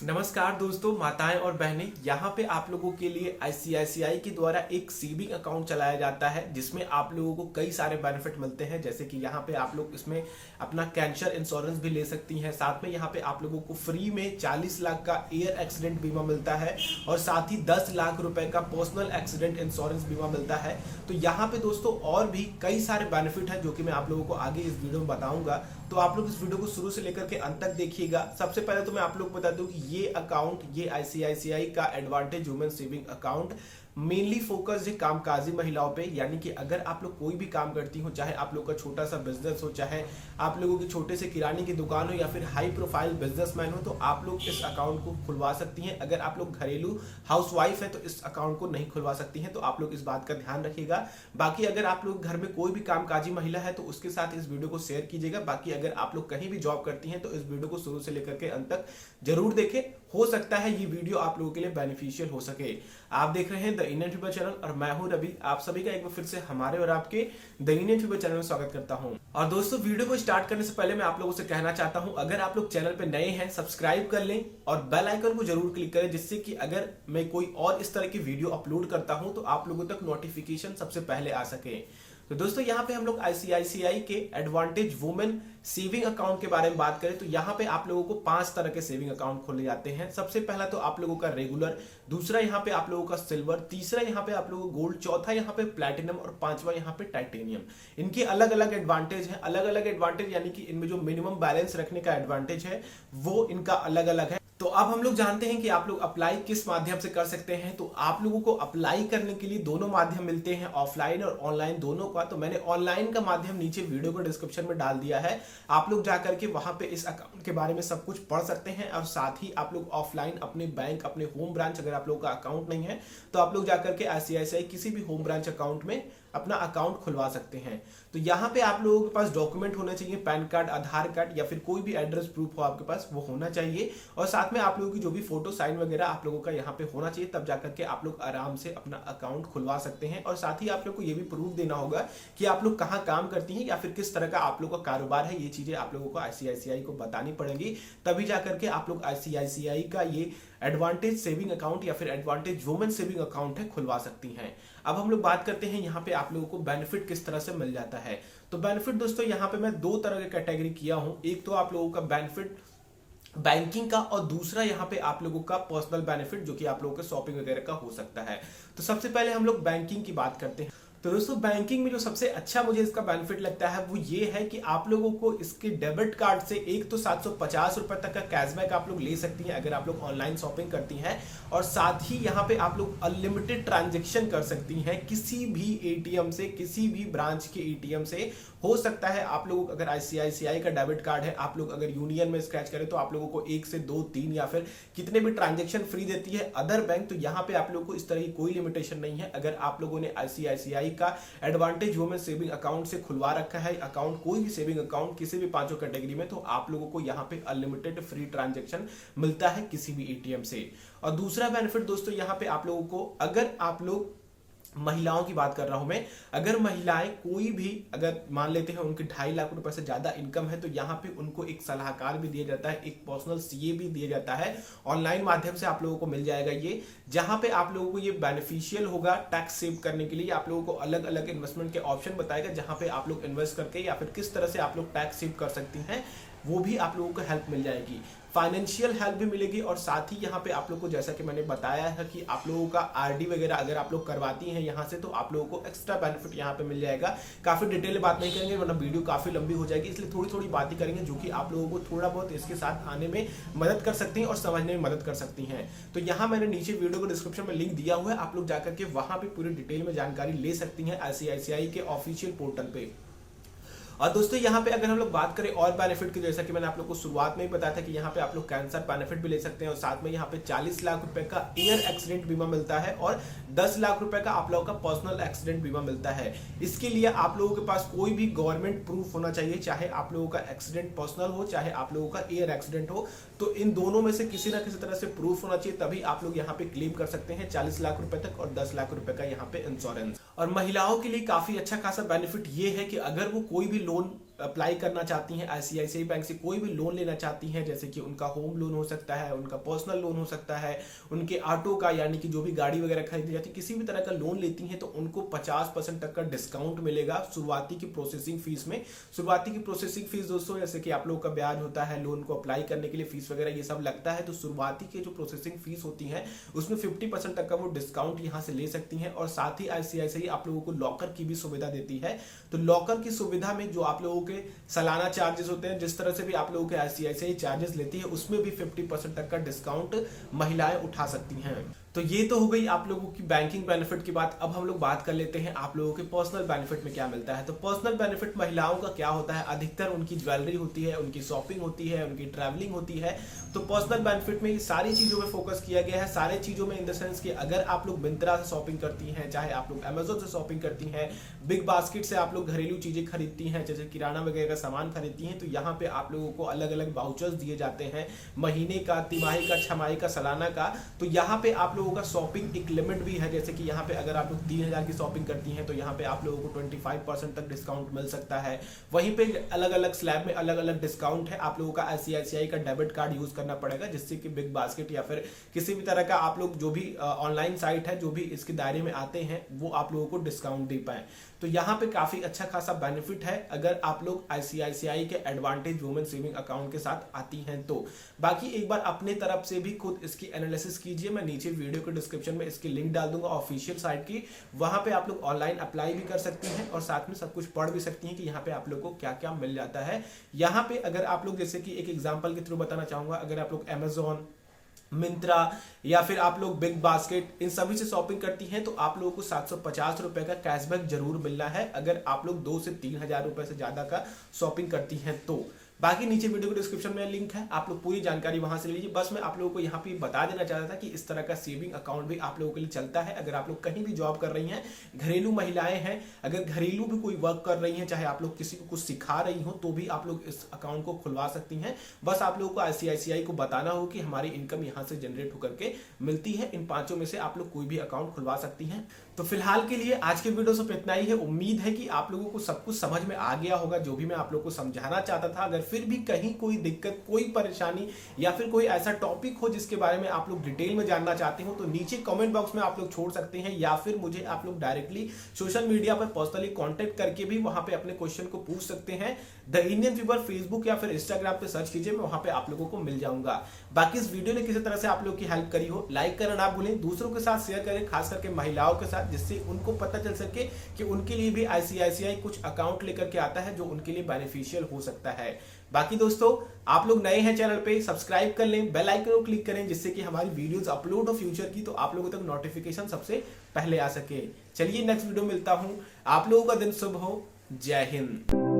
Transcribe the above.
नमस्कार दोस्तों, माताएं और बहनें, यहाँ पे आप लोगों के लिए आईसीआईसीआई के द्वारा एक सेविंग अकाउंट चलाया जाता है जिसमें आप लोगों को कई सारे बेनिफिट मिलते हैं। जैसे कि यहाँ पे आप लोग इसमें अपना कैंसर इंश्योरेंस भी ले सकती हैं। साथ में यहाँ पे आप लोगों को फ्री में 40 लाख का एयर एक्सीडेंट बीमा मिलता है और साथ ही 10 लाख रुपए का पर्सनल एक्सीडेंट इंश्योरेंस बीमा मिलता है। तो यहाँ पे दोस्तों और भी कई सारे बेनिफिट हैं जो कि मैं आप लोगों को आगे इस वीडियो में बताऊंगा। तो आप लोग इस वीडियो को शुरू से लेकर के अंत तक देखिएगा। सबसे पहले तो मैं आप लोग को बता दूं कि ये अकाउंट, ये आईसीआईसीआई का advantage women saving account mainly focus है कामकाजी महिलाओं पे। यानी कि अगर आप लोग कोई भी काम करती हो, चाहे आप लोग का छोटा सा बिजनेस हो, चाहे आप लोगों की छोटे से किराने की दुकान हो या फिर हाई प्रोफाइल बिजनेसमैन हो, तो आप लोग इस अकाउंट को खुलवा सकती हैं। अगर आप लोग घरेलू हाउसवाइफ है तो इस अकाउंट को नहीं खुलवा सकती हैं, तो आप लोग इस बात का ध्यान रखिएगा। बाकी अगर आप लोग घर में कोई भी कामकाजी महिला है तो उसके साथ इस वीडियो को शेयर कीजिएगा। बाकी अगर आप लोग कहीं भी जॉब करती हैं तो इस वीडियो को शुरू से लेकर के अंत तक जरूर देखें। हो सकता है ये वीडियो आप लोगों के लिए बेनिफिशियल हो सके। आप देख रहे हैं द इंडियन पीपल चैनल और मैं हूं रवि। आप सभी का एक बार फिर से हमारे और आपके द इंडियन पीपल चैनल में स्वागत करता हूं। और दोस्तों, वीडियो को स्टार्ट करने से पहले मैं आप लोगों से कहना चाहता हूं, अगर आप लोग चैनल पे नए हैं सब्सक्राइब कर लें और बेल आइकन को जरूर क्लिक करें, जिससे कि अगर मैं कोई और इस तरह की वीडियो अपलोड करता हूं तो आप लोगों तक नोटिफिकेशन सबसे पहले आ सके। तो दोस्तों, यहाँ पे हम लोग आईसीआईसीआई के एडवांटेज वुमेन सेविंग अकाउंट के बारे में बात करें तो यहाँ पे आप लोगों को 5 तरह के सेविंग अकाउंट खोले जाते हैं। सबसे पहला तो आप लोगों का रेगुलर, दूसरा यहाँ पे आप लोगों का सिल्वर, तीसरा यहाँ पे आप लोगों का गोल्ड, चौथा यहाँ पे प्लैटिनम और पांचवा यहाँ पे टाइटेनियम। इनके अलग अलग एडवांटेज है। अलग अलग एडवांटेज यानी कि इनमें जो मिनिमम बैलेंस रखने का एडवांटेज है वो इनका अलग अलग है। तो अब हम लोग जानते हैं कि आप लोग अप्लाई किस माध्यम से कर सकते हैं। तो आप लोगों को अप्लाई करने के लिए दोनों माध्यम मिलते हैं, ऑफलाइन और ऑनलाइन दोनों का। तो मैंने ऑनलाइन का माध्यम नीचे वीडियो को डिस्क्रिप्शन में डाल दिया है। आप लोग जाकर के वहां पे इस अकाउंट के बारे में सब कुछ पढ़ सकते हैं। और साथ ही आप लोग ऑफलाइन अपने बैंक, अपने होम ब्रांच, अगर आप लोगों का अकाउंट नहीं है तो आप लोग जाकर के आईसीआईसीआई किसी भी होम ब्रांच अकाउंट में अपना अकाउंट खुलवा सकते हैं। तो यहाँ पे आप लोगों के पास डॉक्यूमेंट होना चाहिए, पैन कार्ड, आधार कार्ड या फिर कोई भी एड्रेस प्रूफ हो आपके पास, वो होना चाहिए। और साथ में आप लोगों की जो भी फोटो साइन वगैरह आप लोगों का यहाँ पे होना चाहिए, तब जाकर के आप लोग आराम से अपना अकाउंट खुलवा सकते हैं। और साथ ही आप लोग को ये भी प्रूफ देना होगा कि आप लोग कहाँ काम करती हैं या फिर किस तरह का आप लोग का कारोबार है। ये चीजें आप लोगों को आईसीआईसीआई को बतानी पड़ेगी, तभी जाकर के आप लोग आईसीआईसीआई का ये एडवांटेज सेविंग अकाउंट या फिर एडवांटेज वुमेन सेविंग अकाउंट है खुलवा सकती हैं। अब हम लोग बात करते हैं यहाँ पे आप लोगों को बेनिफिट किस तरह से मिल जाता है। तो बेनिफिट दोस्तों, यहाँ पे मैं 2 तरह के कैटेगरी किया हूं। एक तो आप लोगों का बेनिफिट बैंकिंग का और दूसरा यहाँ पे आप लोगों का पर्सनल बेनिफिट जो कि आप लोगों के शॉपिंग वगैरह का हो सकता है। तो सबसे पहले हम लोग बैंकिंग की बात करते हैं। तो दोस्तों, बैंकिंग में जो सबसे अच्छा मुझे इसका बेनिफिट लगता है वो ये है कि आप लोगों को इसके डेबिट कार्ड से एक तो 750 रुपए तक का कैशबैक आप लोग ले सकती हैं अगर आप लोग ऑनलाइन शॉपिंग करती हैं। और साथ ही यहाँ पे आप लोग अनलिमिटेड ट्रांजैक्शन कर सकती हैं किसी भी एटीएम से, किसी भी ब्रांच के एटीएम से। हो सकता है आप लोग अगर आईसीआईसीआई का डेबिट कार्ड है, आप लोग अगर यूनियन में स्क्रैच करें तो आप लोगों को 1 से 2, 3 या फिर कितने भी ट्रांजैक्शन फ्री देती है अदर बैंक। तो यहाँ पे आप लोगों को इस तरह की कोई लिमिटेशन नहीं है। अगर आप लोगों ने आईसीआईसीआई का एडवांटेज वुमेन सेविंग अकाउंट से खुलवा रखा है अकाउंट, कोई भी सेविंग अकाउंट किसी भी 5 कैटेगरी में, तो आप लोगों को यहाँ पे अनलिमिटेड फ्री ट्रांजैक्शन मिलता है किसी भी एटीएम से। और दूसरा बेनिफिट दोस्तों, यहाँ पे आप लोगों को, अगर आप लोग महिलाओं की बात कर रहा हूं मैं, अगर महिलाएं कोई भी, अगर मान लेते हैं उनकी 2.5 लाख रुपए से ज्यादा इनकम है, तो यहाँ पे उनको एक सलाहकार भी दिया जाता है, एक पर्सनल सीए भी दिया जाता है। ऑनलाइन माध्यम से आप लोगों को मिल जाएगा ये, जहां पे आप लोगों को ये बेनिफिशियल होगा टैक्स सेव करने के लिए। आप लोगों को अलग अलग इन्वेस्टमेंट के ऑप्शन बताएगा जहां पे आप लोग इन्वेस्ट करके या फिर किस तरह से आप लोग टैक्स सेव कर सकती हैं, वो भी आप लोगों को हेल्प मिल जाएगी। फाइनेंशियल हेल्प भी मिलेगी। और साथ ही यहाँ पे आप लोग को, जैसा कि मैंने बताया है कि आप लोगों का आरडी वगैरह अगर आप लोग करवाती हैं यहाँ से, तो आप लोगों को एक्स्ट्रा बेनिफिट यहाँ पे मिल जाएगा। काफी डिटेल बात नहीं करेंगे वरना वीडियो काफी लंबी हो जाएगी, इसलिए थोड़ी थोड़ी बातें करेंगे जो कि आप लोगों को थोड़ा बहुत इसके साथ आने में मदद कर सकती हैं और समझने में मदद कर सकती हैं। तो यहाँ मैंने नीचे वीडियो को डिस्क्रिप्शन में लिंक दिया हुआ है, आप लोग जाकर के वहां पे पूरी डिटेल में जानकारी ले सकती हैं आईसीआईसीआई के ऑफिशियल पोर्टल पे। और दोस्तों, यहाँ पे अगर हम लोग बात करें और बेनिफिट की, जैसा कि मैंने आप लोग को शुरुआत में ही बताया था कि यहाँ पे आप लोग कैंसर बेनिफिट भी ले सकते हैं और साथ में यहाँ पे 40 लाख रुपए का एयर एक्सीडेंट बीमा मिलता है और 10 लाख रुपए का आप लोगों का पर्सनल एक्सीडेंट बीमा मिलता है। इसके लिए आप लोगों के पास कोई भी गवर्नमेंट प्रूफ होना चाहिए, चाहे आप लोगों का एक्सीडेंट पर्सनल हो, चाहे आप लोगों का एयर एक्सीडेंट हो। तो इन दोनों में से किसी ना किसी तरह से प्रूफ होना चाहिए, तभी आप लोग यहाँ पे क्लेम कर सकते हैं 40 लाख रुपए तक और 10 लाख रुपए का यहाँ पे इंश्योरेंस। और महिलाओं के लिए काफी अच्छा खासा बेनिफिट ये है कि अगर वो कोई भी लोन अप्लाई करना चाहती हैं आईसीआईसीआई बैंक से, कोई भी लोन लेना चाहती हैं, जैसे कि उनका होम लोन हो सकता है, उनका पर्सनल लोन हो सकता है, उनके ऑटो का यानी कि जो भी गाड़ी वगैरह खरीदी जाती है, किसी भी तरह का लोन लेती हैं तो उनको 50% तक का डिस्काउंट मिलेगा शुरुआती की प्रोसेसिंग फीस में। शुरुआती की प्रोसेसिंग फीस दोस्तों, जैसे कि आप लोगों का ब्याज होता है, लोन को अप्लाई करने के लिए फीस वगैरह ये सब लगता है, तो शुरुआती की जो प्रोसेसिंग फीस होती है उसमें 50% तक का वो डिस्काउंट यहाँ से ले सकती हैं। और साथ ही आईसीआईसीआई आप लोगों को लॉकर की भी सुविधा देती है, तो लॉकर की सुविधा में जो आप लोगों के सालाना चार्जेस होते हैं, जिस तरह से भी आप लोगों के आईसीआईसीआई चार्जेस लेती है, उसमें भी 50% तक का डिस्काउंट महिलाएं उठा सकती हैं। तो ये तो हो गई आप लोगों की बैंकिंग बेनिफिट की बात। अब हम लोग बात कर लेते हैं आप लोगों के पर्सनल बेनिफिट में क्या मिलता है। तो पर्सनल बेनिफिट महिलाओं का क्या होता है, अधिकतर उनकी ज्वेलरी होती है, उनकी शॉपिंग होती है, उनकी ट्रैवलिंग होती है। तो पर्सनल बेनिफिट में सारी चीजों में फोकस किया गया है, सारे चीजों में इन द सेंस कि अगर आप लोग मिंत्रा से शॉपिंग करती हैं, चाहे आप लोग अमेजोन से शॉपिंग करती हैं, बिग बास्केट से आप लोग घरेलू चीजें खरीदती हैं, जैसे किराना वगैरह का सामान खरीदती हैं, तो यहाँ पे आप लोगों को अलग अलग वाउचर्स दिए जाते हैं, महीने का, तिमाही का, छमाही का, सालाना का। तो यहाँ पे आप लोगों का शॉपिंग लिमिट भी है, जैसे कि यहाँ पे अगर आप लोग 3000 की शॉपिंग करती हैं तो यहाँ पे आप लोगों को 25% तक डिस्काउंट मिल सकता है। वहीं पे अलग अलग स्लैब में अलग अलग डिस्काउंट है। आप लोगों का आईसीआईसीआई का डेबिट कार्ड यूज करना पड़ेगा, जिससे कि बिग बास्केट या फिर किसी भी तरह का आप लोग जो भी ऑनलाइन साइट है, जो भी इसके दायरे में आते हैं, वो आप लोगों को डिस्काउंट दे पाए। तो यहाँ पे काफी अच्छा खासा बेनिफिट है अगर आप लोग आईसीआईसीआई के एडवांटेज वुमेन सेविंग अकाउंट के साथ आती हैं तो। बाकी एक बार अपने तरफ से भी खुद इसकी एनालिसिस कीजिए, मैं नीचे वीडियो के डिस्क्रिप्शन में इसकी लिंक डाल दूंगा ऑफिशियल साइट की, वहां पे आप लोग ऑनलाइन अप्लाई भी कर सकती हैं और साथ में सब कुछ पढ़ भी सकती हैं कि यहाँ पे आप लोग को क्या क्या मिल जाता है। यहाँ पे अगर आप लोग, जैसे कि एक एग्जांपल के थ्रू बताना चाहूंगा, अगर आप लोग अमेजोन, मिंत्रा या फिर आप लोग बिग बास्केट, इन सभी से शॉपिंग करती हैं तो आप लोगों को 750 रुपए का कैशबैक जरूर मिलना है अगर आप लोग 2 से 3 हजार रुपए से ज्यादा का शॉपिंग करती हैं तो। बाकी नीचे वीडियो के डिस्क्रिप्शन में लिंक है, आप लोग पूरी जानकारी वहां से ले लीजिए। बस मैं आप लोगों को यहाँ पे बता देना चाहता था कि इस तरह का सेविंग अकाउंट भी आप लोगों के लिए चलता है। अगर आप लोग कहीं भी जॉब कर रही हैं, घरेलू महिलाएं हैं, अगर घरेलू भी कोई वर्क कर रही हैं, चाहे आप लोग किसी को कुछ सिखा रही हो, तो भी आप लोग इस अकाउंट को खुलवा सकती हैं। बस आप लोगों को आईसीआईसीआई को बताना हो कि हमारी इनकम यहाँ से जनरेट होकर के मिलती है। इन पांचों में से आप लोग कोई भी अकाउंट खुलवा सकती हैं। तो फिलहाल के लिए आज के वीडियो से इतना ही है। उम्मीद है कि आप लोगों को सब कुछ समझ में आ गया होगा, जो भी मैं आप लोगों को समझाना चाहता था। अगर फिर भी कहीं कोई दिक्कत, कोई परेशानी या फिर कोई ऐसा टॉपिक हो जिसके बारे में आप लोग डिटेल में जानना चाहते हो, तो नीचे कमेंट बॉक्स में आप लोग छोड़ सकते हैं, या फिर मुझे आप लोग डायरेक्टली सोशल मीडिया पर पर्सनली कांटेक्ट करके भी वहां पे अपने क्वेश्चन को पूछ सकते हैं। द इंडियन फीवर फेसबुक या फिर इंस्टाग्राम पे सर्च कीजिए, मैं वहां पे आप लोगों को मिल जाऊंगा। बाकी इस वीडियो ने किसी तरह से आप लोग की हेल्प करी हो, लाइक करना ना भूलें, दूसरों के साथ शेयर करें, खास करके महिलाओं के साथ, जिससे उनको पता चल सके कि उनके लिए भी आईसीआईसीआई कुछ अकाउंट लेकर के आता है जो उनके लिए बेनिफिशियल हो सकता है। बाकी दोस्तों, आप लोग नए हैं चैनल पे, सब्सक्राइब कर लें, बेल आइकन को क्लिक करें, जिससे कि हमारी वीडियोस अपलोड हो फ्यूचर की तो आप लोगों तक नोटिफिकेशन सबसे पहले आ सके। चलिए नेक्स्ट वीडियो मिलता हूं, आप लोगों का दिन शुभ हो। जय हिंद।